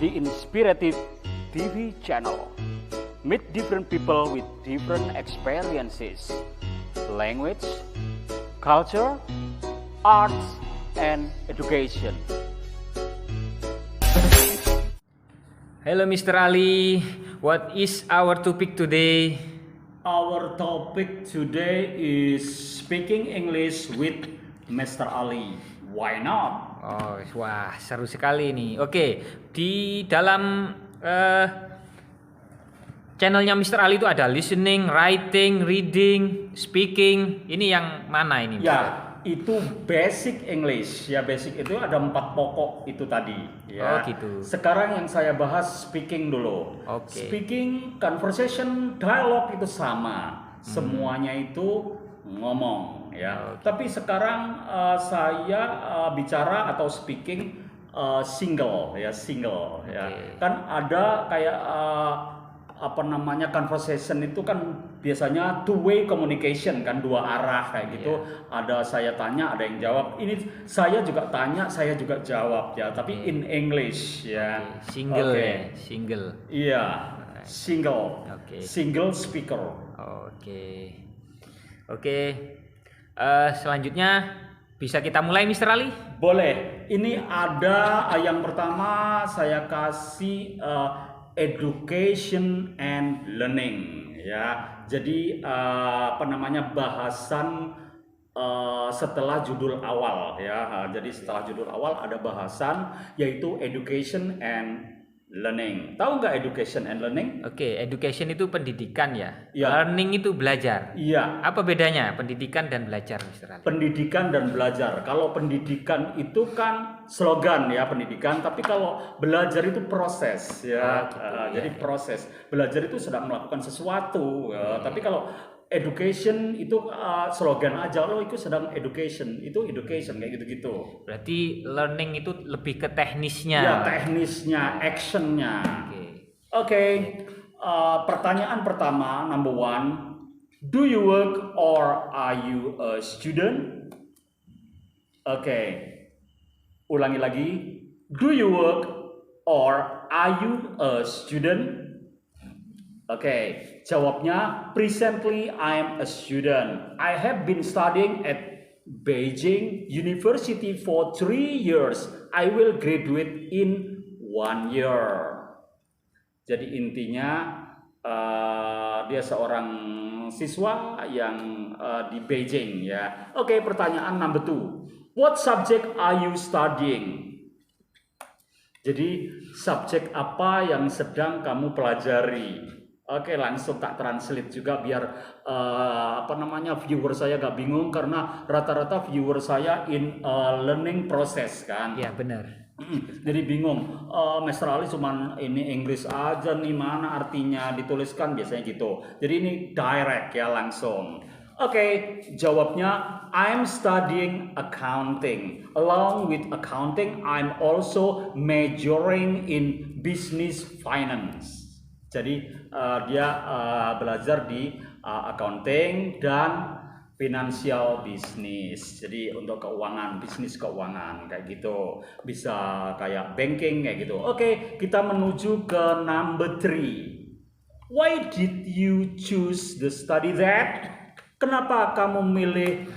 the Inspirative TV channel. Meet different people with different experiences, language, culture, arts, and education. Hello Mr. Ali, what is our topic today? Our topic today is speaking English with Mr. Ali. Why not? Oh, wah seru sekali nih. Oke, di dalam channelnya Mr. Ali itu ada listening, writing, reading, speaking. Ini yang mana ini? Ya, itu basic English. Ya, basic itu ada 4 pokok itu tadi. Ya. Oh gitu. Sekarang yang saya bahas speaking dulu. Oke. Speaking, conversation, dialog itu sama. Semuanya itu ngomong. Ya. Tapi sekarang saya bicara atau speaking single. Ya, single. Ya. Kan ada kayak conversation itu kan biasanya two way communication kan, dua arah kayak gitu. Ada saya tanya, ada yang jawab. Ini saya juga tanya, saya juga jawab ya, tapi in English ya. Single ya, single. Iya, single. Single speaker. Oke. Selanjutnya bisa kita mulai Mr. Ali? Boleh. Ini ada yang pertama saya kasih education and learning ya. Jadi bahasan setelah judul awal ya. Jadi setelah judul awal ada bahasan yaitu education and learning. Tahu nggak education and learning? Oke, education itu pendidikan ya. Learning itu belajar. Iya. Apa bedanya pendidikan dan belajar, Mr. Ali? Pendidikan dan belajar. Kalau pendidikan itu kan slogan ya, pendidikan. Tapi kalau belajar itu proses ya. Jadi proses. Belajar itu sedang melakukan sesuatu. Tapi kalau education itu slogan aja, itu sedang education, itu education kayak gitu-gitu. Berarti learning itu lebih ke teknisnya. Ya, teknisnya, actionnya. Oke. Pertanyaan pertama, number 1, do you work or are you a student? Oke. Ulangi lagi, do you work or are you a student? Oke, jawabnya presently I am a student. I have been studying at Beijing University for 3 years. I will graduate in 1 year. Jadi intinya dia seorang siswa yang di Beijing ya. Oke, pertanyaan number 2. What subject are you studying? Jadi subjek apa yang sedang kamu pelajari? Oke, langsung tak translate juga biar viewer saya gak bingung karena rata-rata viewer saya in learning process kan. Iya benar. Jadi bingung, Mr. Ali cuman ini English aja nih, mana artinya dituliskan biasanya gitu. Jadi ini direct ya, langsung. Oke, jawabnya I'm studying accounting. Along with accounting, I'm also majoring in business finance. Jadi dia belajar di accounting dan financial business. Jadi untuk keuangan, bisnis keuangan kayak gitu. Bisa kayak banking kayak gitu. Oke, kita menuju ke number 3. Why did you choose the study that? Kenapa kamu milih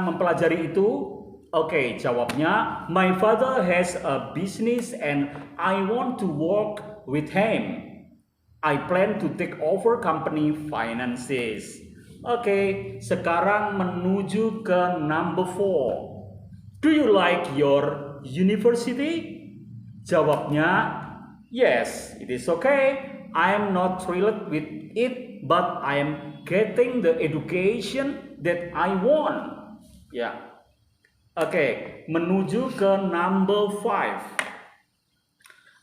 mempelajari itu? Oke, jawabnya my father has a business and I want to work with him. I plan to take over company finances. Oke, sekarang menuju ke number 4. Do you like your university? Jawabnya yes, it is okay. I am not thrilled with it, but I am getting the education that I want. Ya. Oke, menuju ke number 5.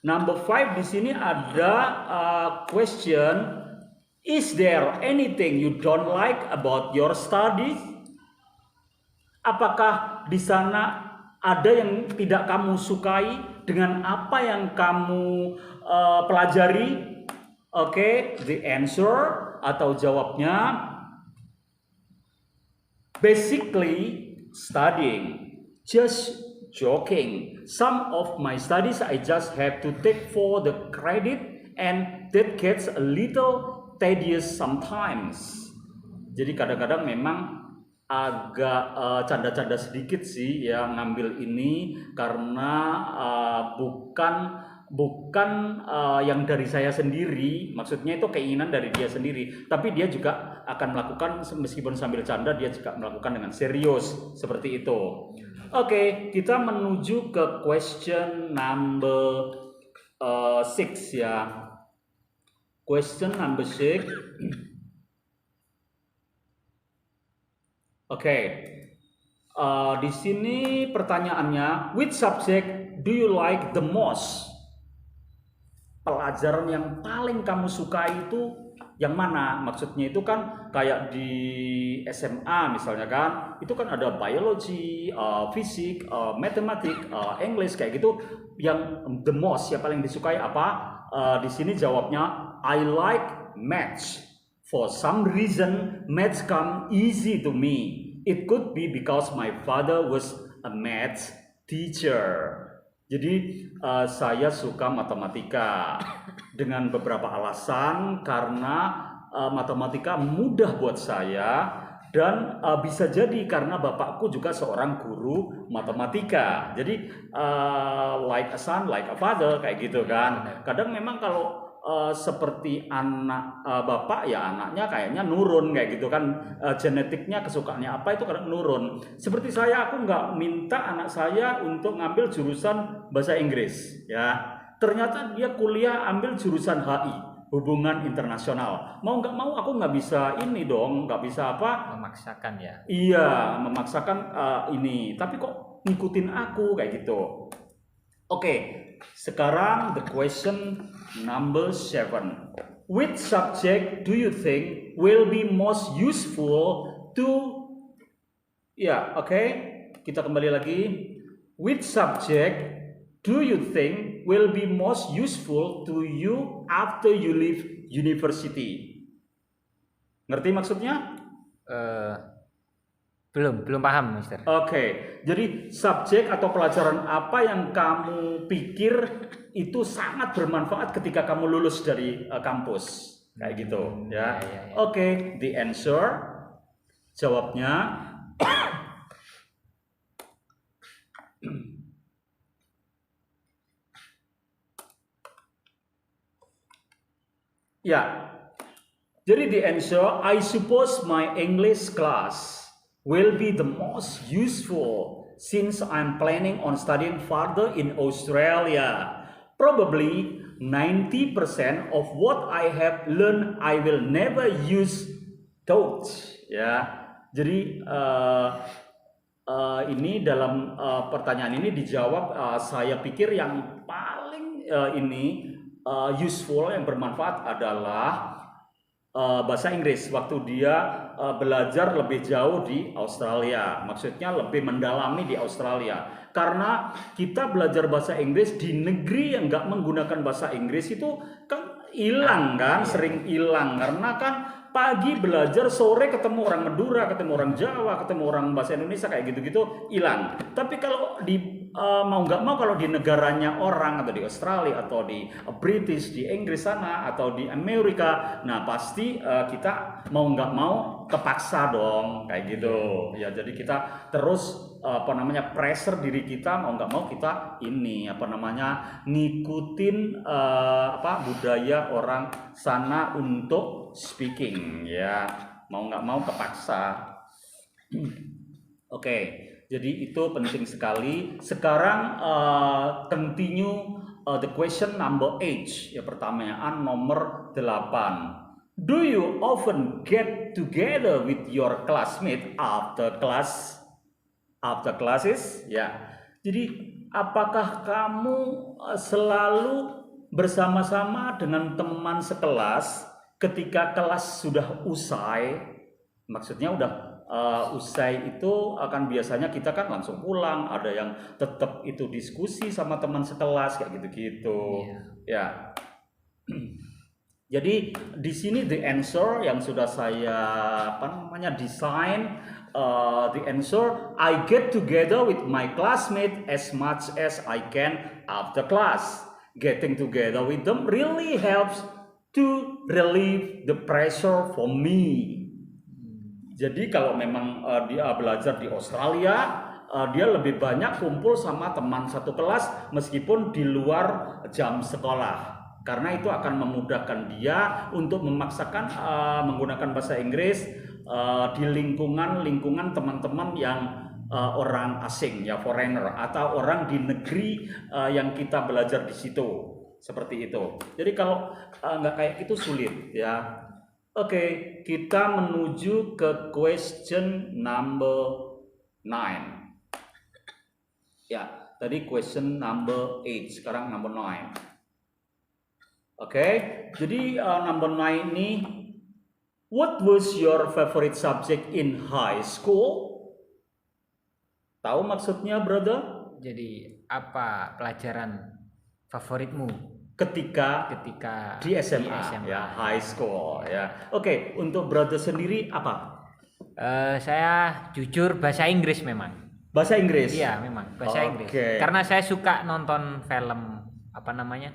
Number 5 di sini ada question, is there anything you don't like about your studies? Apakah di sana ada yang tidak kamu sukai dengan apa yang kamu pelajari? Oke, the answer atau jawabnya basically studying. Just joking. Some of my studies I just have to take for the credit and that gets a little tedious sometimes. Jadi kadang-kadang memang agak canda-canda sedikit sih ya ngambil ini karena bukan yang dari saya sendiri, maksudnya itu keinginan dari dia sendiri, tapi dia juga akan melakukan meskipun sambil canda dia juga melakukan dengan serius seperti itu. Oke, kita menuju ke question number 6 ya. Question number 6. Oke. Di sini pertanyaannya, which subject do you like the most? Pelajaran yang paling kamu suka itu yang mana? Maksudnya itu kan kayak di SMA misalnya kan, itu kan ada biology, fisik, matematik, English kayak gitu. Yang the most yang paling disukai apa? Di sini jawabnya I like maths. For some reason maths come easy to me. It could be because my father was a maths teacher. Jadi saya suka matematika dengan beberapa alasan karena matematika mudah buat saya dan bisa jadi karena bapakku juga seorang guru matematika. Jadi like a son, like a father kayak gitu kan. Kadang memang kalau seperti anak bapak ya anaknya kayaknya nurun kayak gitu kan, genetiknya kesukaannya apa itu kadang nurun. Seperti saya, aku nggak minta anak saya untuk ngambil jurusan bahasa Inggris ya, ternyata dia kuliah ambil jurusan HI, hubungan internasional. Mau nggak mau aku nggak bisa ini dong, nggak bisa apa, memaksakan ya. Iya, memaksakan ini, tapi kok ngikutin aku kayak gitu. Oke, sekarang the question number 7. Which subject do you think will be most useful to... Ya, oke. Kita kembali lagi. Which subject do you think will be most useful to you after you leave university? Ngerti maksudnya? Belum paham, Mister. Oke, jadi subjek atau pelajaran apa yang kamu pikir itu sangat bermanfaat ketika kamu lulus dari kampus, kayak gitu, ya. Oke, the answer, jawabnya, ya. Jadi the answer, I suppose my English class will be the most useful since I'm planning on studying further in Australia. Probably 90% of what I have learned I will never use thought. Ya, jadi ini dalam pertanyaan ini dijawab. Saya pikir yang paling useful yang bermanfaat adalah bahasa Inggris waktu dia belajar lebih jauh di Australia, maksudnya lebih mendalami di Australia. Karena kita belajar bahasa Inggris di negeri yang nggak menggunakan bahasa Inggris itu kan hilang kan, sering hilang karena kan pagi belajar, sore ketemu orang Madura, ketemu orang Jawa, ketemu orang bahasa Indonesia kayak gitu-gitu hilang. Tapi kalau di mau nggak mau kalau di negaranya orang atau di Australia atau di British, di Inggris sana atau di Amerika, nah pasti kita mau nggak mau kepaksa dong kayak gitu ya. Jadi kita terus pressure diri kita, mau nggak mau kita ini ngikutin budaya orang sana untuk speaking ya, mau nggak mau kepaksa. Oke, jadi itu penting sekali. Sekarang continue the question number 8 ya, pertanyaan nomor 8. Do you often get together with your classmate after classes? Ya. Jadi apakah kamu selalu bersama-sama dengan teman sekelas ketika kelas sudah usai? Maksudnya udah usai itu akan biasanya kita kan langsung pulang, ada yang tetap itu diskusi sama teman sekelas kayak gitu-gitu. Ya. Jadi di sini the answer yang sudah saya design, the answer I get together with my classmate as much as I can after class. Getting together with them really helps to relieve the pressure for me. Jadi kalau memang dia belajar di Australia, dia lebih banyak kumpul sama teman satu kelas meskipun di luar jam sekolah. Karena itu akan memudahkan dia untuk memaksakan menggunakan bahasa Inggris di lingkungan teman-teman yang orang asing ya, foreigner, atau orang di negeri yang kita belajar di situ, seperti itu. Jadi kalau nggak kayak itu sulit ya. Oke, kita menuju ke question number 9. Ya, tadi question number 8, sekarang number 9. Oke, jadi number 9 ini, what was your favorite subject in high school? Tahu maksudnya, brother? Jadi apa pelajaran favoritmu Ketika di SMA, ya, high school ya. Oke, untuk brother sendiri apa? Saya jujur bahasa Inggris memang. Bahasa Inggris? Iya, memang bahasa Inggris. Oke. Karena saya suka nonton film apa namanya?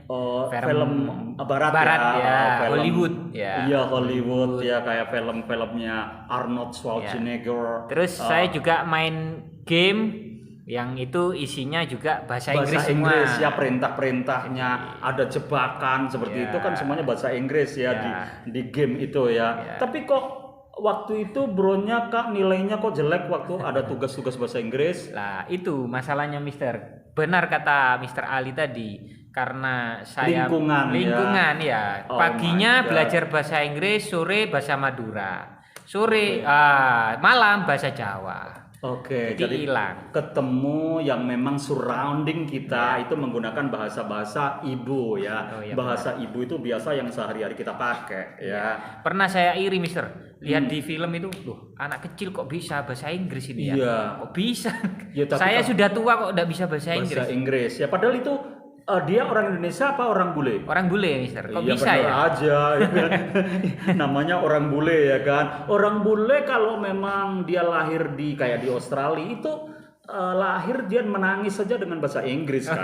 Film barat ya, film, Hollywood ya. Iya, Hollywood ya, kayak film-filmnya Arnold Schwarzenegger. Terus saya juga main game yang itu isinya juga bahasa Inggris semua. Ya, perintah-perintahnya ada jebakan seperti itu kan semuanya bahasa Inggris ya, di game itu ya. Tapi kok waktu itu bronya Kak nilainya kok jelek waktu ada tugas-tugas bahasa Inggris? Lah, itu masalahnya Mister. Benar kata Mister Ali tadi. Karena saya lingkungan ya. Paginya belajar bahasa Inggris, sore bahasa Madura. Malam bahasa Jawa. Oke, jadi hilang. Ketemu yang memang surrounding kita itu menggunakan bahasa-bahasa ibu ya. Bahasa ibu itu biasa yang sehari-hari kita pakai ya. Pernah saya iri, Mister. Lihat di film itu, loh, anak kecil kok bisa bahasa Inggris ini ya? Iya. Kok bisa? Ya, saya sudah tua kok udah bisa bahasa Inggris. Bahasa Inggris ya, padahal itu dia orang Indonesia apa orang bule? Orang bule, Mister. Kok ya, bisa ya? Aja ya kan? Namanya orang bule ya kan. Orang bule kalau memang dia lahir di kayak di Australia itu lahir dia menangis saja dengan bahasa Inggris kan.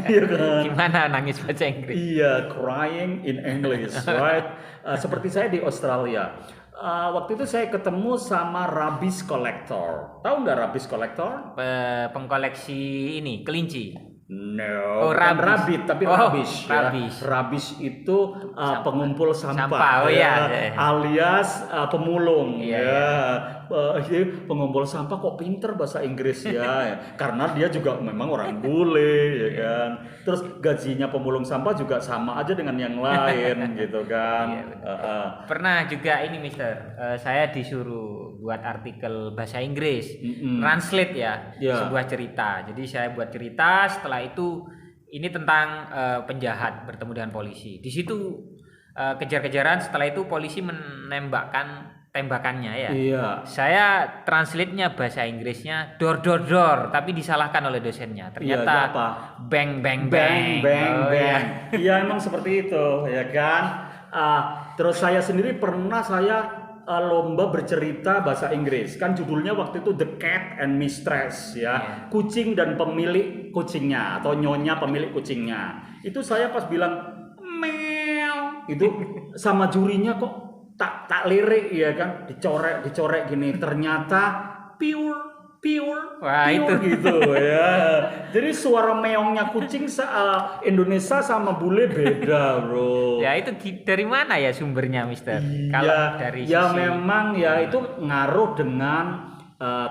Iya kan? Gimana nangis bahasa Inggris? Iya, crying in English, right? Seperti saya di Australia. Waktu itu saya ketemu sama rubbish collector. Tahu nggak rubbish collector? Pengkoleksi ini kelinci. No, bukan rabbit tapi rubbish. Rubbish. Ya. Rubbish itu pengumpul sampah alias pemulung. Pengumpul sampah kok pinter bahasa Inggris ya. Karena dia juga memang orang bule ya kan. Terus gajinya pemulung sampah juga sama aja dengan yang lain gitu kan. Pernah juga ini Mister, saya disuruh buat artikel bahasa Inggris, translate ya, sebuah cerita. Jadi saya buat cerita, setelah itu ini tentang penjahat bertemu dengan polisi. Di situ kejar-kejaran, setelah itu polisi menembakkan tembakannya ya. Iya. Saya translate-nya bahasa Inggrisnya door door door, tapi disalahkan oleh dosennya. Ternyata bang bang bang bang bang. Iya emang seperti itu ya kan. Terus saya sendiri pernah lomba bercerita bahasa Inggris. Kan judulnya waktu itu The Cat and Mistress ya. Kucing dan pemilik kucingnya atau nyonya pemilik kucingnya. Itu saya pas bilang meow itu sama jurinya kok tak lirik ya kan, dicorek gini, ternyata pure wah, itu gitu ya. Jadi suara meongnya kucing Indonesia sama bule beda, bro. Ya itu dari mana ya sumbernya, Mister? Kalau dari sisi memang ya itu ngaruh dengan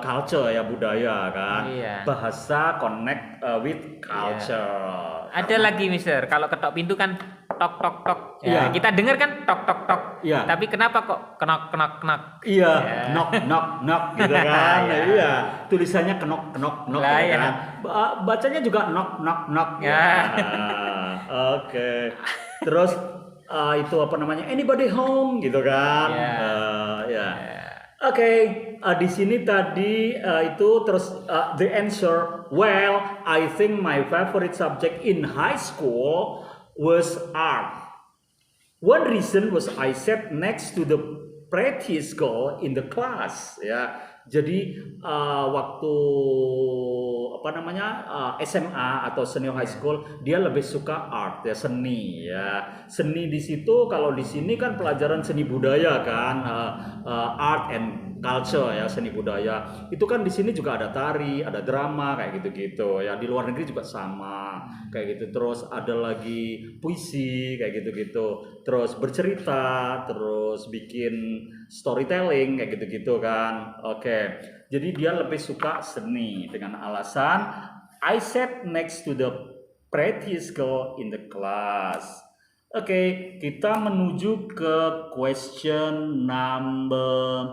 culture ya, budaya kan. Bahasa connect with culture. Ada lagi, Mister, kalau ketok pintu kan tok tok tok. Ya, kita dengar kan tok tok tok. Ya. Tapi kenapa kok knock knock knock? Iya, knock knock knock gitu kan. Iya. Tulisannya knock knock knock gitu kan. Bacanya juga knock knock knock. Oke. Terus itu apa namanya? Anybody home gitu kan. Oke, di sini tadi itu terus the answer, well, I think my favorite subject in high school was art. One reason was I sat next to the prettiest girl in the class. Ya, jadi waktu apa namanya SMA atau senior high school dia lebih suka art ya, seni ya. Seni di situ, kalau di sini kan pelajaran seni budaya kan, art and culture ya, seni budaya. Itu kan di sini juga ada tari, ada drama kayak gitu-gitu ya. Di luar negeri juga sama kayak gitu. Terus ada lagi puisi kayak gitu-gitu. Terus bercerita, terus bikin storytelling kayak gitu-gitu kan. Oke. Jadi dia lebih suka seni dengan alasan I sat next to the prettiest girl in the class. Oke, kita menuju ke question number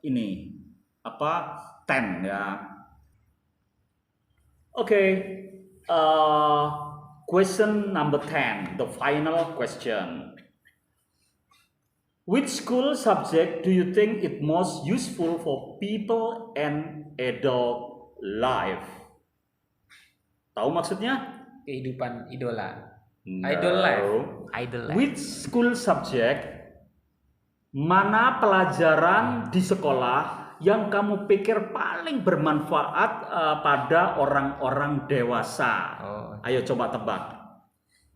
ini apa 10 ya. Oke, question number 10, the final question. Which school subject do you think it most useful for people and adult life? Tahu maksudnya? Kehidupan idola. No. Idol life. Which school subject, mana pelajaran di sekolah yang kamu pikir paling bermanfaat pada orang-orang dewasa? Ayo coba tebak.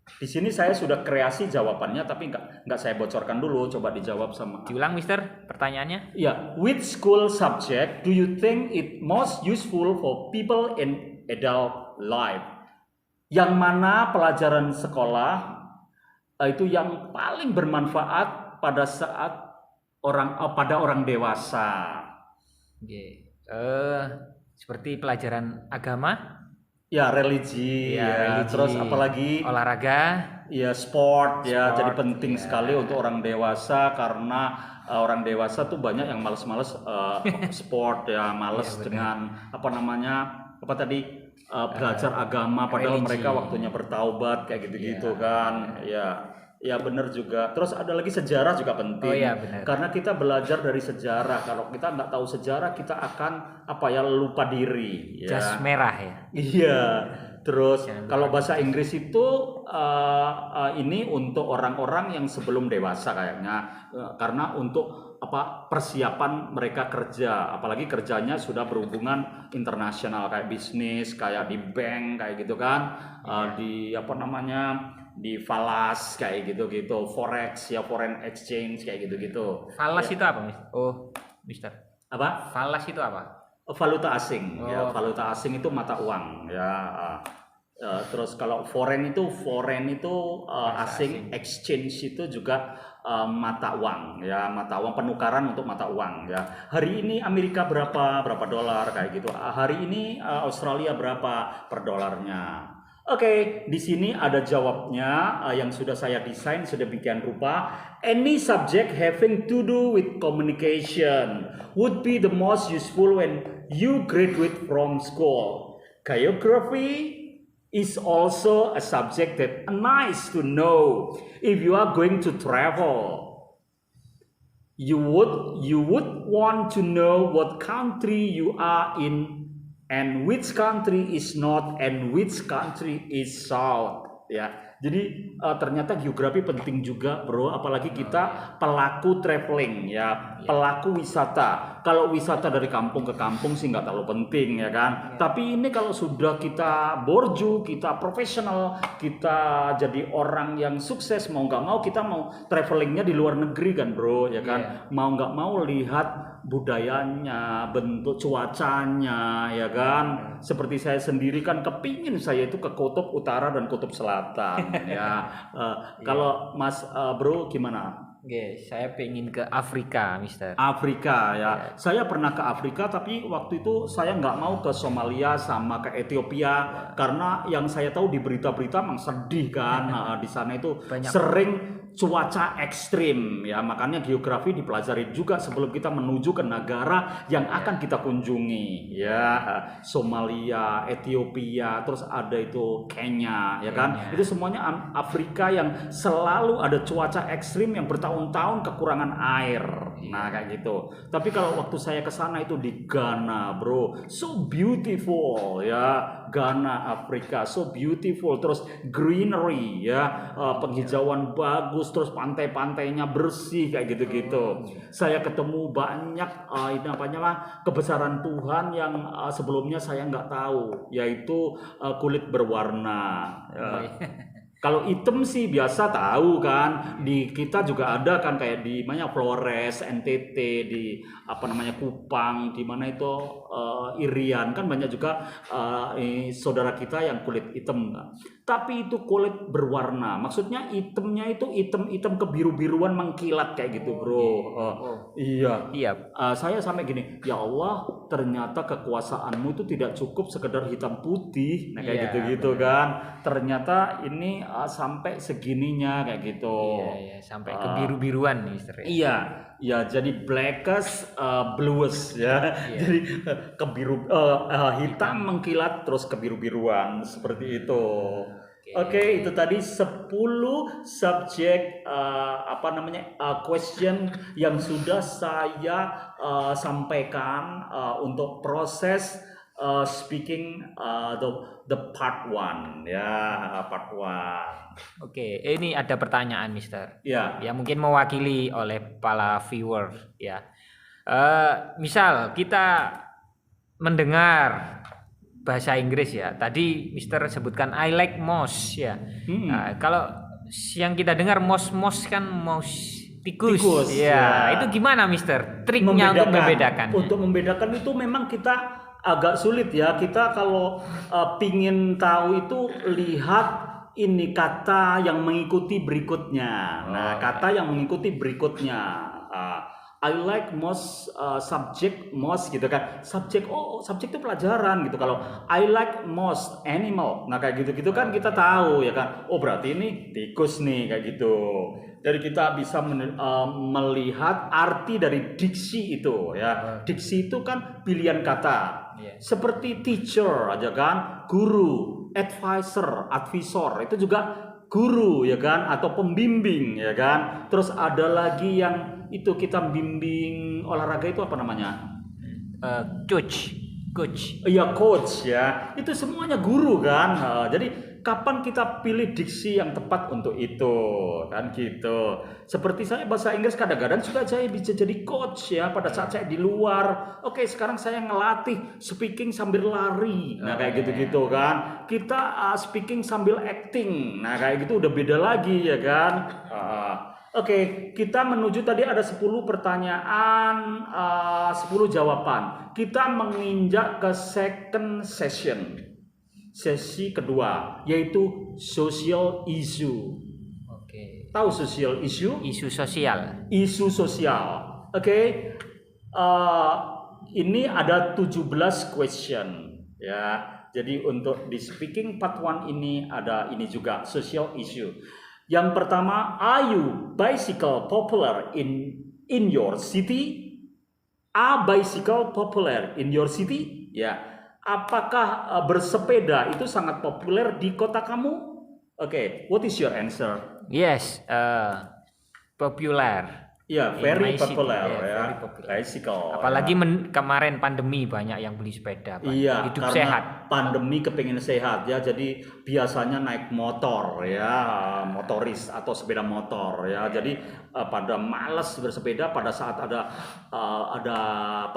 Di sini saya sudah kreasi jawabannya, tapi nggak saya bocorkan dulu. Coba dijawab sama. Diulang, Mister, pertanyaannya? Ya, which school subject do you think it most useful for people in adult life? Yang mana pelajaran sekolah itu yang paling bermanfaat pada saat pada orang dewasa? Seperti pelajaran agama. Ya, religi, religi. Terus apalagi olahraga, ya sport ya, jadi penting sekali untuk orang dewasa, karena orang dewasa tuh banyak yang males-males sport ya, males dengan belajar agama, padahal religi. Mereka waktunya bertaubat kayak gitu-gitu kan. Ya benar juga. Terus ada lagi sejarah juga penting. Karena kita belajar dari sejarah. Kalau kita nggak tahu sejarah, kita akan lupa diri. Ya. Jas merah ya. Iya. Terus kalau bahasa Inggris itu ini untuk orang-orang yang sebelum dewasa kayaknya. Karena untuk persiapan mereka kerja, apalagi kerjanya sudah berhubungan internasional kayak bisnis, kayak di bank kayak gitu kan. Di falas kayak gitu-gitu, forex ya, foreign exchange kayak gitu-gitu. Falas itu apa, Mister? Apa? Falas itu apa? Valuta asing. Ya, valuta asing itu mata uang ya. Terus kalau foreign itu asing, exchange itu juga mata uang ya, mata uang, penukaran untuk mata uang ya. Hari ini Amerika berapa dolar kayak gitu. Hari ini Australia berapa per dolarnya. Oke, di sini ada jawabnya yang sudah saya desain sedemikian rupa. Any subject having to do with communication would be the most useful when you graduate from school. Geography is also a subject that nice to know if you are going to travel. You would want to know what country you are in, and which country is north and which country is south ya. Jadi ternyata geografi penting juga, bro, apalagi kita pelaku traveling ya, pelaku wisata. Kalau wisata dari kampung ke kampung sih nggak terlalu penting ya kan. Tapi ini kalau sudah kita borju, kita profesional, kita jadi orang yang sukses, mau nggak mau kita mau travelingnya di luar negeri kan, bro, ya kan. Mau nggak mau lihat budayanya, bentuk cuacanya ya kan. Seperti saya sendiri kan kepingin saya itu ke kutub utara dan kutub selatan ya. Kalau Mas bro gimana? Saya pengen ke Afrika, Mister. Afrika ya. Saya pernah ke Afrika, tapi waktu itu saya nggak mau ke Somalia sama ke Ethiopia karena yang saya tahu di berita-berita memang sedih kan. Di sana itu sering cuaca ekstrim ya, makanya geografi dipelajari juga sebelum kita menuju ke negara yang akan kita kunjungi ya. Somalia, Ethiopia, terus ada itu Kenya ya kan. Itu semuanya Afrika yang selalu ada cuaca ekstrim yang bertahun-tahun kekurangan air Nah kayak gitu. Tapi kalau waktu saya ke sana itu di Ghana, bro, so beautiful ya. Ghana, Afrika, so beautiful. Terus greenery ya, penghijauan bagus. Terus pantai-pantainya bersih kayak gitu-gitu. Saya ketemu banyak ini kebesaran Tuhan yang sebelumnya saya nggak tahu, yaitu kulit berwarna. Kalau item sih biasa tahu kan, di kita juga ada kan kayak di mana Flores, NTT, di Kupang, di mana itu Irian kan banyak juga saudara kita yang kulit hitam. Tapi itu kulit berwarna, maksudnya itemnya itu item kebiru-biruan mengkilat kayak gitu, bro. Iya. Saya sampai gini, ya Allah, ternyata kekuasaanmu itu tidak cukup sekedar hitam putih, nah kayak gitu-gitu kan. Ternyata ini sampai segininya kayak gitu. Iya, sampai kebiru-biruan nih, Mister. Iya, jadi blackest bluest ya. Jadi hitam mengkilat terus kebiru-biruan seperti itu. Oke, itu tadi 10 subjek question yang sudah saya sampaikan untuk proses speaking the part 1 ya, part 1. Oke, ini ada pertanyaan, Mister. Ya. Ya mungkin mewakili oleh para viewer ya. Misal kita mendengar bahasa Inggris ya. Tadi Mister sebutkan I like mouse ya. Nah, kalau yang kita dengar mouse kan mouse tikus. Ya, itu gimana, Mister? Triknya untuk membedakan. Untuk membedakan itu memang kita agak sulit ya. Kita kalau pingin tahu itu lihat ini kata yang mengikuti berikutnya. Nah, kata yang mengikuti berikutnya. I like most subject most gitu kan. Subjek itu pelajaran gitu. Kalau I like most animal. Nah kayak gitu-gitu kan kita tahu ya kan. Oh berarti ini tikus nih kayak gitu. Jadi kita bisa melihat arti dari diksi itu ya. Diksi itu kan pilihan kata. Seperti teacher aja kan, guru, advisor itu juga guru ya kan, atau pembimbing ya kan. Terus ada lagi yang itu kita bimbing olahraga itu apa namanya? Coach. Iya, coach ya. Itu semuanya guru kan. Jadi kapan kita pilih diksi yang tepat untuk itu kan gitu. Seperti saya bahasa Inggris kadang-kadang juga saya bisa jadi coach ya pada saat saya di luar. Oke, sekarang saya ngelatih speaking sambil lari. Nah, kayak gitu-gitu kan. Kita speaking sambil acting. Nah, kayak gitu udah beda lagi ya kan. Oke, kita menuju tadi ada 10 pertanyaan, 10 jawaban. Kita menginjak ke second session. Sesi kedua, yaitu social issue. Oke. Tahu social issue? Isu sosial. Isu sosial. Oke. Ini ada 17 question ya. Jadi untuk di speaking part 1 ini ada ini juga social issue. Yang pertama, are you bicycle popular in your city? Are bicycle popular in your city? Ya. Apakah bersepeda itu sangat populer di kota kamu? Oke, what is your answer? Yes, popular. Ya, very popular ya. Very popular. Bicycle. Apalagi kemarin pandemi banyak yang beli sepeda. Iya, hidup karena sehat. Pandemi kepengen sehat ya, jadi biasanya naik motor ya, motoris atau sepeda motor ya. Jadi pada malas bersepeda pada saat ada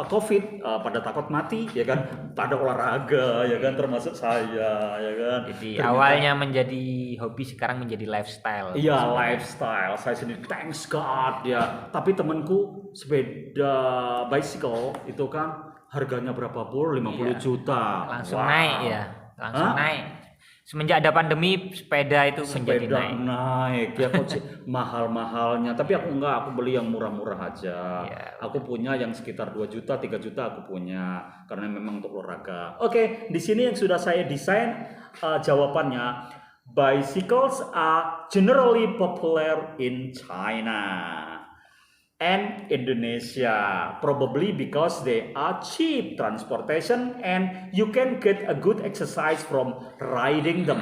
COVID, pada takut mati ya kan, pada olahraga ya kan, termasuk saya ya kan. Jadi awalnya menjadi hobi sekarang menjadi lifestyle. Iya, lifestyle. Saya sendiri thanks God ya. Tapi temanku sepeda bicycle itu kan harganya berapa pur? 50 juta. Langsung naik ya. Langsung naik. Semenjak ada pandemi sepeda itu menjadi naik. Ya kok mahal-mahalnya. Tapi aku enggak, aku beli yang murah-murah aja. Aku punya yang sekitar 2 juta, 3 juta aku punya karena memang untuk olahraga. Oke, di sini yang sudah saya desain jawabannya. Bicycles are generally popular in China and Indonesia, probably because they are cheap transportation and you can get a good exercise from riding them.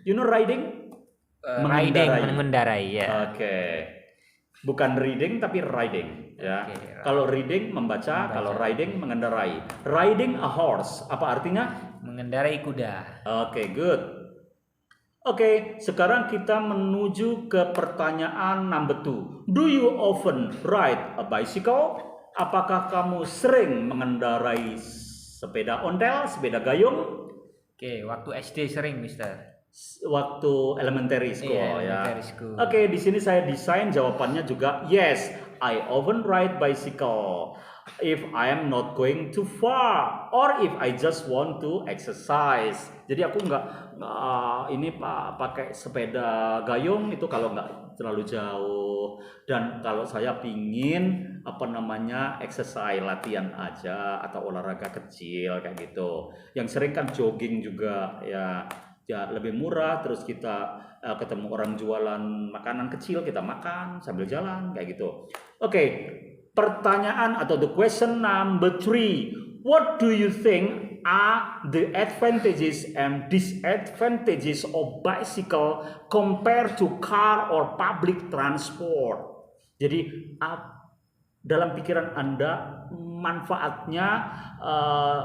You know riding? Mengendarai ya. Oke. Bukan reading tapi riding ya. Oke, Kalau reading membaca, kalau riding mengendarai. Riding a horse apa artinya? Mengendarai kuda. Oke, good. Oke, sekarang kita menuju ke pertanyaan number 2. Do you often ride a bicycle? Apakah kamu sering mengendarai sepeda ontel, sepeda gayung? Oke, waktu SD sering, Mister. Waktu elementary school Iya, ya. elementary school. Oke, di sini saya desain jawabannya juga yes, I often ride bicycle if I am not going too far or if I just want to exercise. Jadi aku nggak ini Pak pakai sepeda gayung itu kalau nggak terlalu jauh, dan kalau saya pingin exercise, latihan aja atau olahraga kecil kayak gitu. Yang sering kan jogging juga ya lebih murah, terus kita ketemu orang jualan makanan kecil, kita makan sambil jalan kayak gitu. Oke, pertanyaan atau the question number 3. What do you think are the advantages and disadvantages of bicycle compared to car or public transport? Jadi dalam pikiran Anda manfaatnya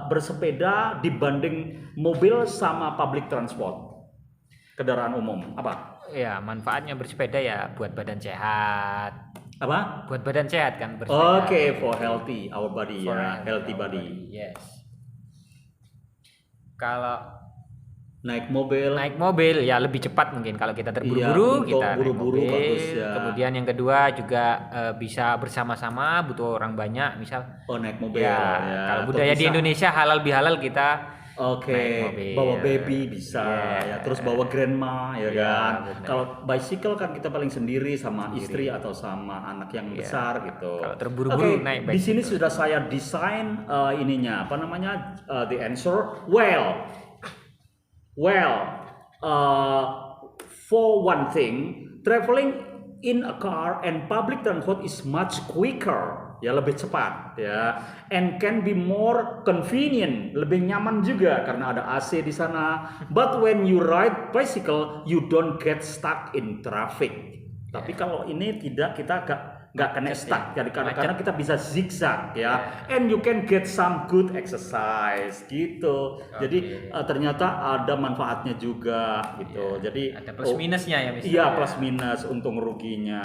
bersepeda dibanding mobil sama public transport, kendaraan umum apa? Ya, manfaatnya bersepeda ya buat badan sehat. Apa? Buat badan sehat kan bersepeda. Oke, for healthy our body For ya, healthy body. Yes. Kalau Naik mobil ya lebih cepat mungkin kalau kita terburu-buru, untuk kita naik buru-buru mobil. bagus ya. Kemudian yang kedua juga bisa bersama-sama, butuh orang banyak misal. naik mobil Ya, ya. kalau Atau budaya di bisa- Indonesia halal bihalal kita Oke, naik mobil. bawa baby bisa Yeah. ya, terus bawa grandma ya Yeah, kan. benar. Kalau bicycle kan kita paling sendiri sama istri atau sama anak yang besar gitu. Kalau terburu-buru Oke, naik di sini bicycle. sudah saya desain the answer. For one thing, traveling in a car and public transport is much quicker, ya lebih cepat ya, and can be more convenient, lebih nyaman juga karena ada AC di sana. But when you ride bicycle, you don't get stuck in traffic. Tapi kalau ini tidak, kita nggak kena stuck, jadi karena kita bisa zigzag ya, and you can get some good exercise gitu. Jadi ternyata ada manfaatnya juga gitu. Jadi ada plus minusnya ya misalnya. Iya, plus minus, untung ruginya.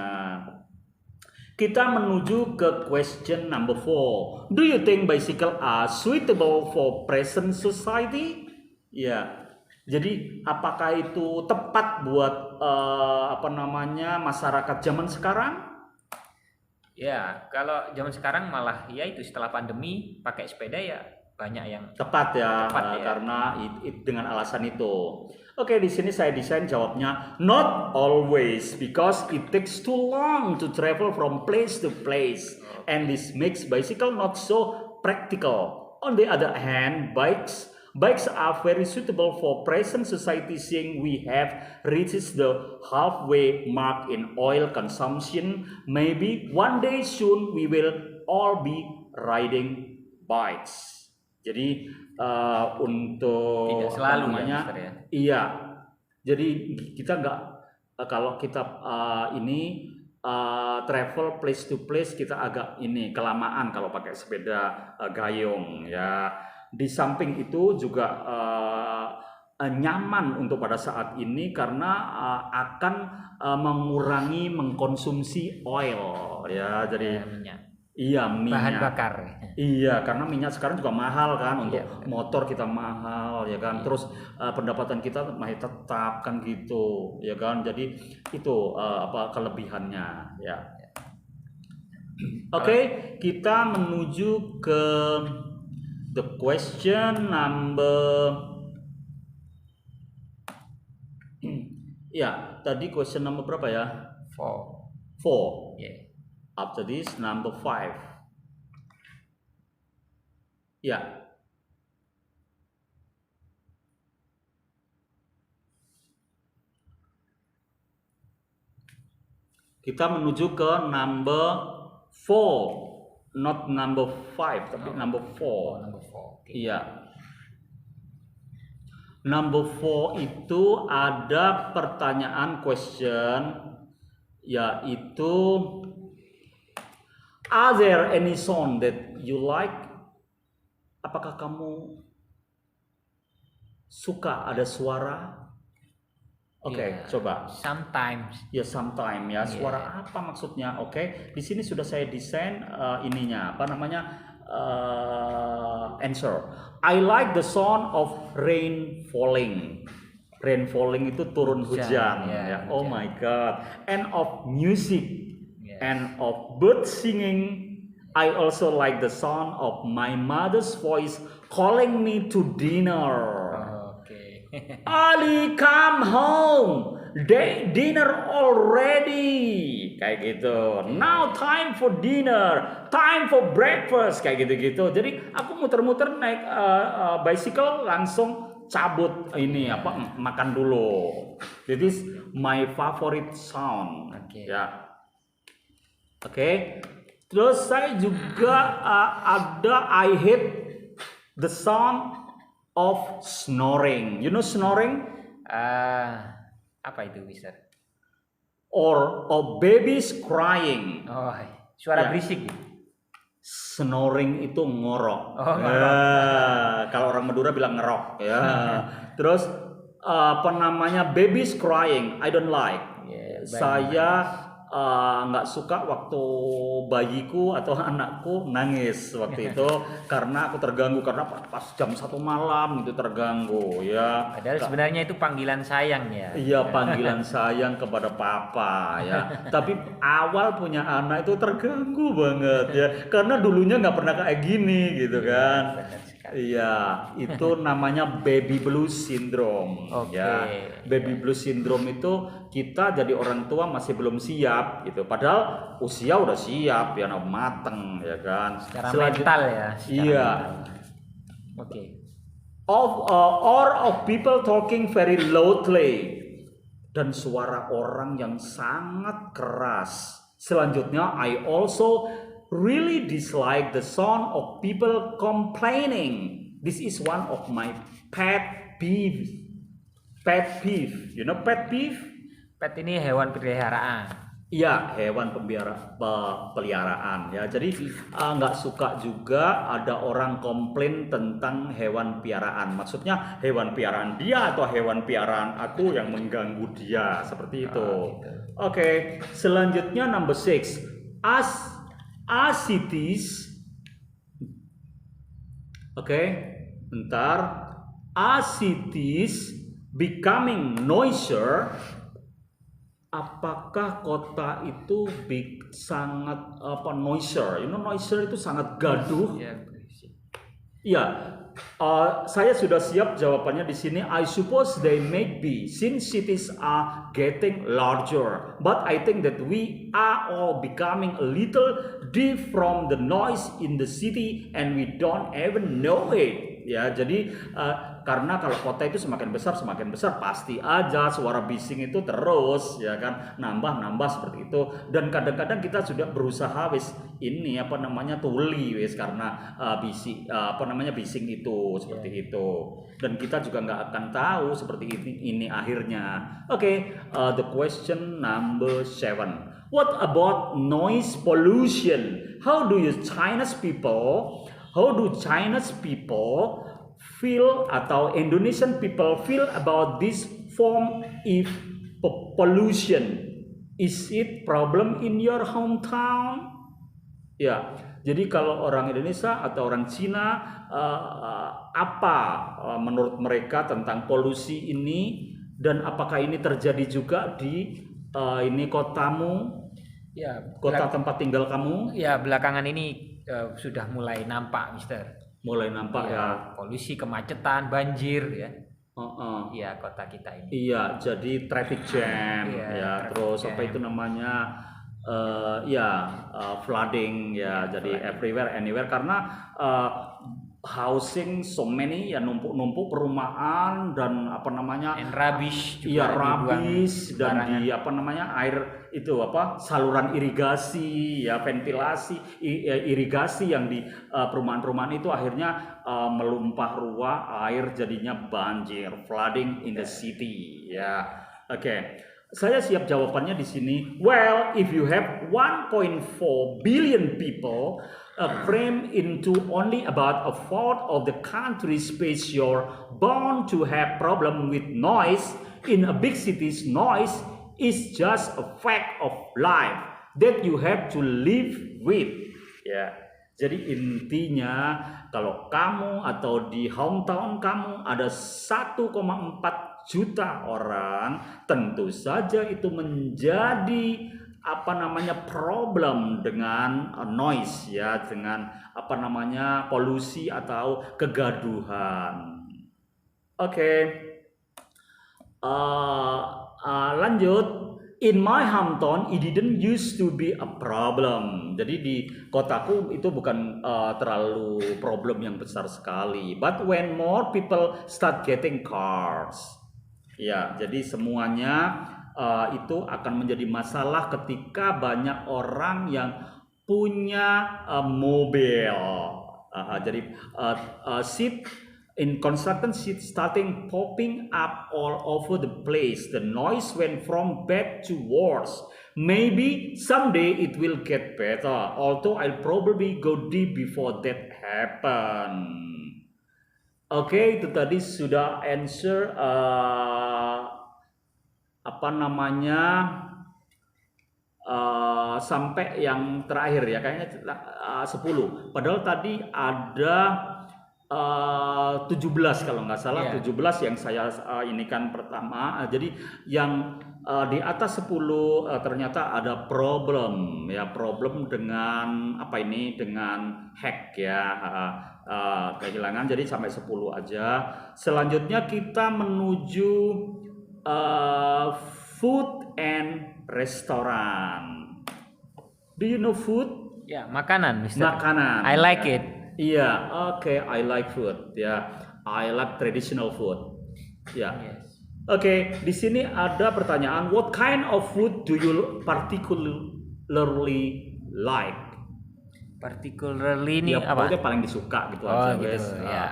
Kita menuju ke question number 4. Do you think bicycle are suitable for present society? Ya. Jadi apakah itu tepat buat masyarakat zaman sekarang? Ya, kalau zaman sekarang malah ya itu setelah pandemi pakai sepeda ya banyak yang tepat ya, ya. Karena dengan alasan itu. Oke, di sini saya desain jawabnya not always, because it takes too long to travel from place to place, and this makes bicycle not so practical. On the other hand, bikes are very suitable for present society, seeing we have reached the halfway mark in oil consumption. Maybe one day soon we will all be riding bikes. Jadi untuk tidak selalu ya, iya. Jadi kita nggak kalau kita travel place to place, kita agak kelamaan kalau pakai sepeda gayung ya. Di samping itu juga nyaman untuk pada saat ini karena akan mengurangi mengkonsumsi oil ya. Jadi minyak. Iya, minyak. Bahan bakar. Iya, karena minyak sekarang juga mahal kan, untuk motor kita mahal ya kan. Terus pendapatan kita masih tetap kan gitu ya kan. Jadi itu kelebihannya ya. Oke, kita menuju ke the question number ya, tadi question number berapa ya? 4. Yeah. After this, number 5. Ya. Kita menuju ke number 4. Not number 5, tapi number 4. Number 4. Okay. Iya. Number 4 itu ada pertanyaan question, yaitu Are there any song that you like? Apakah kamu suka ada suara? Oke, coba. Sometimes. Ya, sometime ya. Suara apa maksudnya? Oke. Di sini sudah saya desain ininya. Apa namanya? Answer. I like the sound of rain falling. Rain falling itu turun hujan. Ya. Oh my God. And of music. And of bird singing. I also like the sound of my mother's voice calling me to dinner. Ali, come home. Dinner already. Kayak gitu. Now time for dinner. Time for breakfast. Kayak gitu-gitu. Jadi aku muter-muter naik bicycle langsung cabut ini makan dulu. This is my favorite sound. Ya. Oke. Terus saya juga ada I hate the sound of snoring. You know snoring? Apa itu, Mister? Or babies crying. Oh, suara berisik. Snoring itu ngorok. Kalau orang Madura bilang ngerok. Ya. Terus babies crying, I don't like. Saya nggak suka waktu bayiku atau anakku nangis waktu itu karena aku terganggu karena pas jam 1 malam itu terganggu ya. Padahal sebenarnya itu panggilan sayang ya. Iya, panggilan sayang kepada papa ya. Tapi awal punya anak itu terganggu banget ya karena dulunya nggak pernah kayak gini gitu kan. Iya, itu namanya baby blues syndrome. Ya, baby blues syndrome itu kita jadi orang tua masih belum siap gitu. Padahal usia udah siap ya, mateng ya kan. Secara mental ya. Iya. Of people talking very loudly dan suara orang yang sangat keras. Selanjutnya, I also really dislike the sound of people complaining. This is one of my pet peeve. Pet peeve. You know pet peeve? Pet ini hewan peliharaan. Iya, hewan peliharaan ya. Jadi nggak suka juga ada orang komplain tentang hewan piaraan. Maksudnya hewan piaraan dia atau hewan piaraan aku yang mengganggu dia seperti itu. Oke, selanjutnya number 6. As cities, as cities becoming noisier, apakah kota itu sangat noisier? You know noisier itu sangat gaduh. Iya. Saya sudah siap jawabannya di sini. I suppose they may be, since cities are getting larger. But I think that we are all becoming a little deaf from the noise in the city and we don't even know it. Ya, jadi karena kalau kota itu semakin besar pasti aja suara bising itu terus ya kan nambah seperti itu, dan kadang-kadang kita sudah berusaha tuli karena bising itu seperti itu, dan kita juga nggak akan tahu seperti ini akhirnya. The question number 7. What about noise pollution? How do Chinese people feel atau Indonesian people feel about this form of pollution? Is it problem in your hometown? Ya, jadi kalau orang Indonesia atau orang Cina apa menurut mereka tentang polusi ini, dan apakah ini terjadi juga di kotamu? Ya, kota tempat tinggal kamu? Ya, belakangan ini sudah mulai nampak, Mister. Mulai nampak ya. Polusi, kemacetan, banjir ya. Iya, kota kita ini. Iya, jadi traffic jam terus jam. Apa itu namanya? Flooding ya. Jadi everywhere anywhere karena housing so many ya, numpuk perumahan dan rubbish juga dan air itu saluran irigasi ya, ventilasi irigasi yang di perumahan-perumahan itu akhirnya melumpah ruah air, jadinya banjir, flooding in the city ya. Saya siap jawabannya di sini. Well, if you have 1.4 billion people crammed into only about a fourth of the country's space, you're bound to have problem with noise. In a big cities, noise is just a fact of life that you have to live with. Ya. Jadi intinya kalau kamu atau di hometown kamu ada 1,4 juta orang, tentu saja itu menjadi problem dengan noise ya, dengan polusi atau kegaduhan. Oke. Lanjut. In my hometown, it didn't used to be a problem. Jadi di kotaku itu bukan terlalu problem yang besar sekali. But when more people start getting cars, ya, jadi semuanya itu akan menjadi masalah ketika banyak orang yang punya mobil. Jadi seat in construction seats starting popping up all over the place. The noise went from bad to worse. Maybe someday it will get better. Although I'll probably go deep before that happen. Oke, itu tadi sudah answer sampai yang terakhir ya, kayaknya 10. Padahal tadi ada 17 kalau nggak salah, 17 yang saya inikan pertama. Jadi yang di atas 10 ternyata ada problem dengan dengan hack ya, kehilangan. Jadi sampai 10 aja. Selanjutnya kita menuju food and restaurant. Do you know food? Ya, makanan, Mister. Makanan. I like it. Iya, oke, I like food. Ya, I like traditional food. Ya. Yes. Oke, di sini ada pertanyaan, what kind of food do you particularly like? Particularly ini ya, apa? Pokoknya paling disuka gitu aja. Gitu. Ya.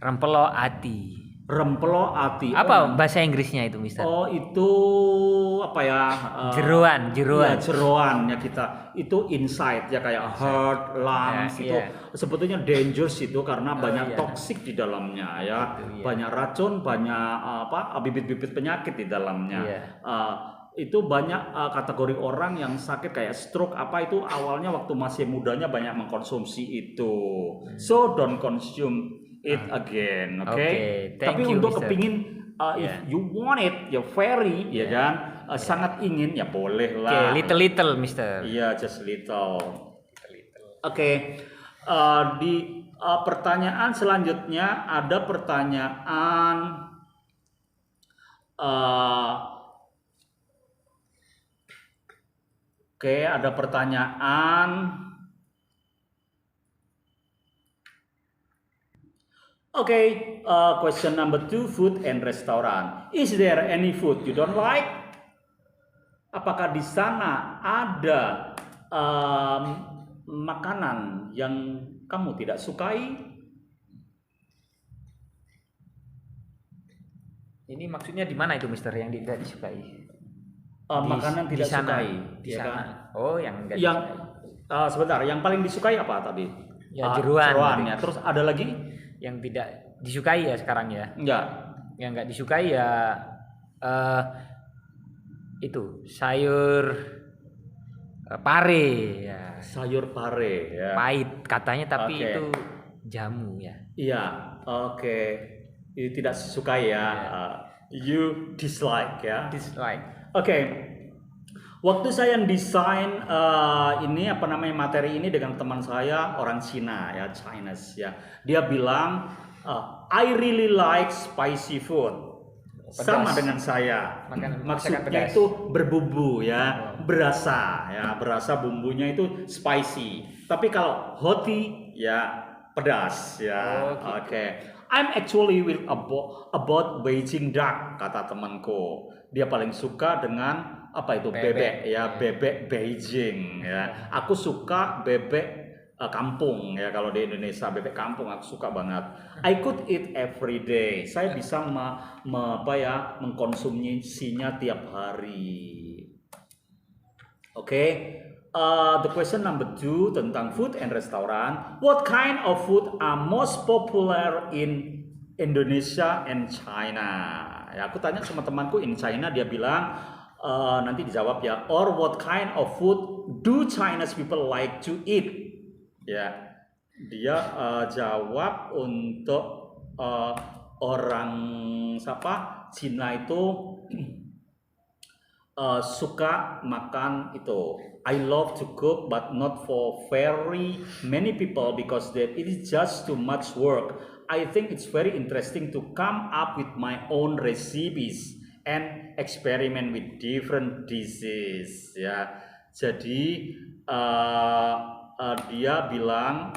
Rempelo ati. Rempelo ati. Apa bahasa Inggrisnya itu, Mister? Oh, itu apa ya? Jeroan. Ya, jeroan ya kita. Itu inside ya, kayak heart, lungs itu sebetulnya dangerous itu karena banyak toksik di dalamnya ya. Banyak racun, banyak bibit-bibit penyakit di dalamnya. Itu banyak kategori orang yang sakit kayak stroke itu awalnya waktu masih mudanya banyak mengkonsumsi itu. So don't consume it again, okay? Tapi untuk kepingin if you want it, you're very ya kan, sangat ingin ya boleh lah. Little, Mister. Iya, just little. Oke. Di pertanyaan selanjutnya ada pertanyaan ada pertanyaan. Okay, question number 2, food and restaurant. Is there any food you don't like? Apakah di sana ada makanan yang kamu tidak sukai? Ini maksudnya di mana itu, Mister, yang tidak disukai? Makanan tidak sukai. Di sana. Kan? Oh, yang enggak disukai. Sebentar, yang paling disukai apa tadi? Ya, jeroan ya. Terus ada lagi? Yang tidak disukai ya sekarang ya? Enggak. Yang enggak disukai ya itu sayur pare ya. Sayur pare ya. Pahit katanya, tapi itu jamu ya. Iya, oke. Itu tidak sukai ya. You dislike ya. Dislike. Oke. Waktu saya desain materi ini dengan teman saya orang Cina ya, Chinese ya. Dia bilang I really like spicy food. Pedas. Sama dengan saya. Maksudnya itu berbumbu ya, berasa bumbunya itu spicy. Tapi kalau hoti ya pedas ya. Oke. I'm actually with about Beijing duck, kata temanku. Dia paling suka dengan bebek ya, bebek Beijing ya. Aku suka bebek kampung ya, kalau di Indonesia bebek kampung aku suka banget. I could eat every day. Saya bisa mengkonsumsinya tiap hari. Okay. The question number 2 tentang food and restaurant. What kind of food are most popular in Indonesia and China? Ya, aku tanya sama temanku in China, dia bilang nanti dijawab ya. Or what kind of food do Chinese people like to eat? Ya, dia jawab untuk orang siapa? Cina itu suka makan itu. I love to cook, but not for very many people because that it is just too much work. I think it's very interesting to come up with my own recipes and experiment with different dishes. Ya, jadi dia bilang,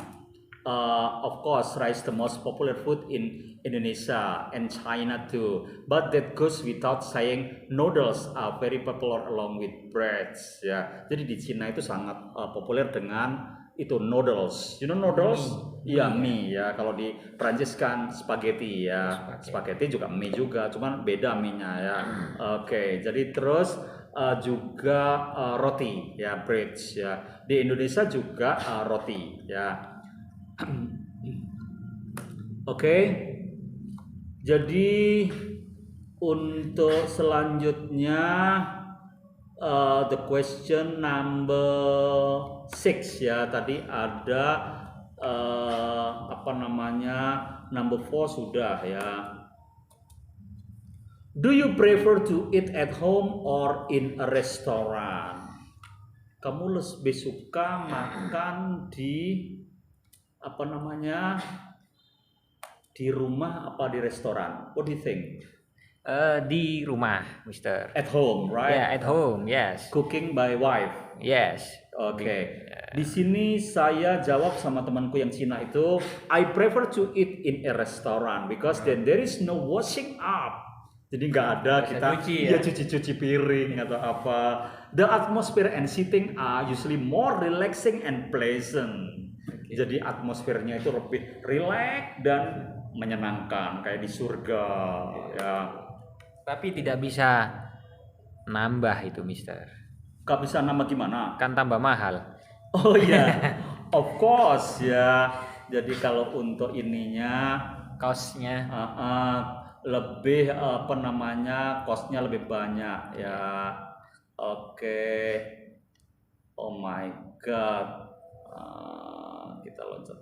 of course, rice the most popular food in Indonesia and China too. But that goes without saying, noodles are very popular along with breads. Ya, jadi di Cina itu sangat populer dengan itu noodles. You know noodles? Iya, mie ya. Kalau di Prancis kan spaghetti ya. Spaghetti juga mie juga, cuman beda mie-nya ya. Oke, jadi terus juga roti ya, breads ya. Di Indonesia juga roti ya. Oke. Jadi untuk selanjutnya the question number 6 ya, tadi ada number 4 sudah ya. Do you prefer to eat at home or in a restaurant? Kamu lebih suka makan di di rumah apa di restoran? What do you think? Di rumah, Mister. At home, right? Yeah, at home, yes. Cooking by wife. Yes. Okay. Di sini saya jawab sama temanku yang Cina itu, I prefer to eat in a restaurant because then there is no washing up. Jadi nggak ada kita cuci piring atau apa. The atmosphere and sitting are usually more relaxing and pleasant. Jadi atmosfernya itu lebih relax dan menyenangkan kayak di surga ya. Tapi tidak bisa nambah itu, Mister. Gak bisa nambah gimana? Kan tambah mahal. Oh iya, of course ya. Jadi kalau untuk ininya, Costnya lebih costnya lebih banyak ya. Oke. Oh my god. Kita loncat.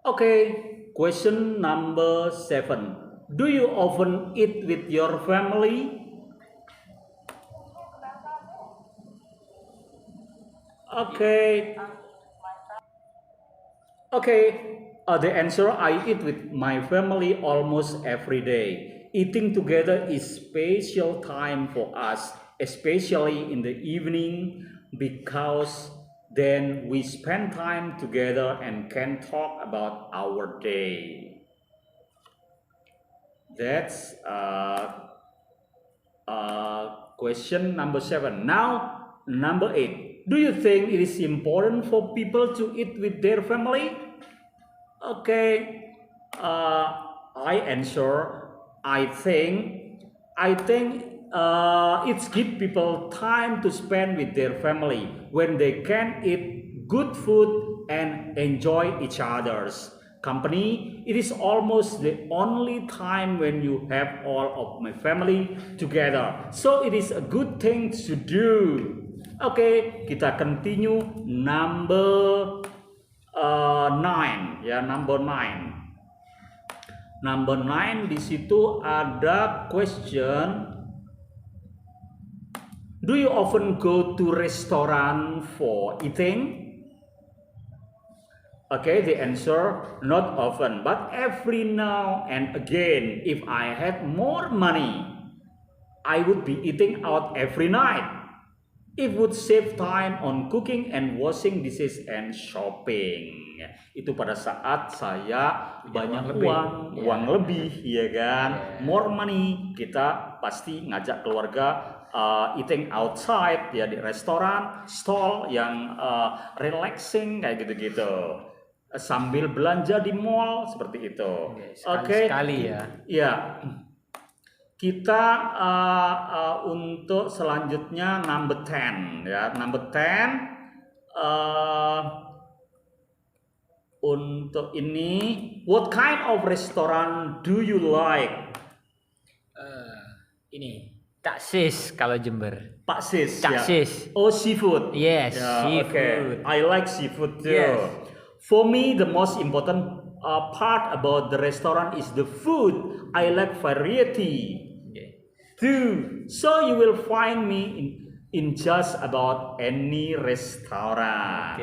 Oke, question number 7. Do you often eat with your family? Okay. The answer, I eat with my family almost every day. Eating together is special time for us, especially in the evening, because then we spend time together and can talk about our day. That's question number 7. Now, number 8. Do you think it is important for people to eat with their family? Okay, I answer. I think it's give people time to spend with their family when they can eat good food and enjoy each other's company. It is almost the only time when you have all of my family together. So it is a good thing to do. Okay, kita continue number 9 ya, number 9. Number 9 di situ ada question. Do you often go to restaurant for eating? Okay, the answer, not often, but every now and again. If I had more money, I would be eating out every night. It would save time on cooking and washing dishes and shopping. Itu pada saat saya banyak uang lebih, ya kan? More money, kita pasti ngajak keluarga eating outside ya, di restoran, stall yang relaxing kayak gitu-gitu. Sambil belanja di mall seperti itu. Oke. Sekali-sekali ya. Ya. Kita untuk selanjutnya number 10 ya. Number 10 untuk ini, what kind of restaurant do you like? Ini Cak Sis kalau Jember. Pak Sis. Cak ya. Sis. Oh, seafood. Yes, Ya, seafood. okay. I like seafood too. Yes. For me, the most important part about the restaurant is the food. I like variety. Too. So you will find me in just about any restaurant.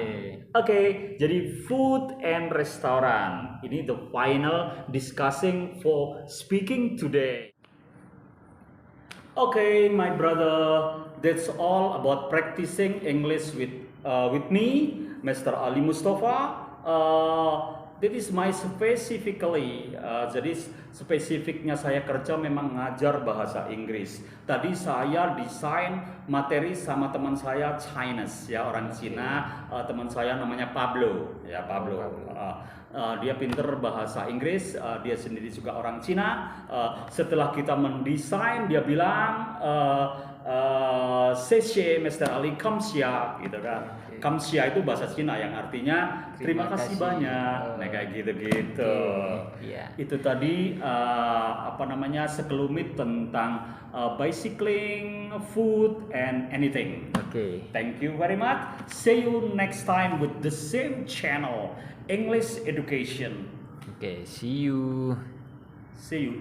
Okay, jadi food and restaurant. Ini the final discussing for speaking today. Okay, my brother, that's all about practicing English with me, Mr. Ali Mustafa. That is my specifically. Jadi spesifiknya saya kerja memang ngajar bahasa Inggris. Tadi saya desain materi sama teman saya Chinese ya, orang Cina. Teman saya namanya Pablo ya, Pablo. Dia pinter bahasa Inggris. Dia sendiri juga orang Cina. Setelah kita mendesain, dia bilang Seshe Mr. Ali Kamsia gitu kan. Kamsia itu bahasa Cina yang artinya terima kasih banyak. Nah kayak gitu-gitu. Itu tadi sekelumit tentang bicycling, food and anything. Thank you very much. See you next time with the same channel, English Education. See you. See you.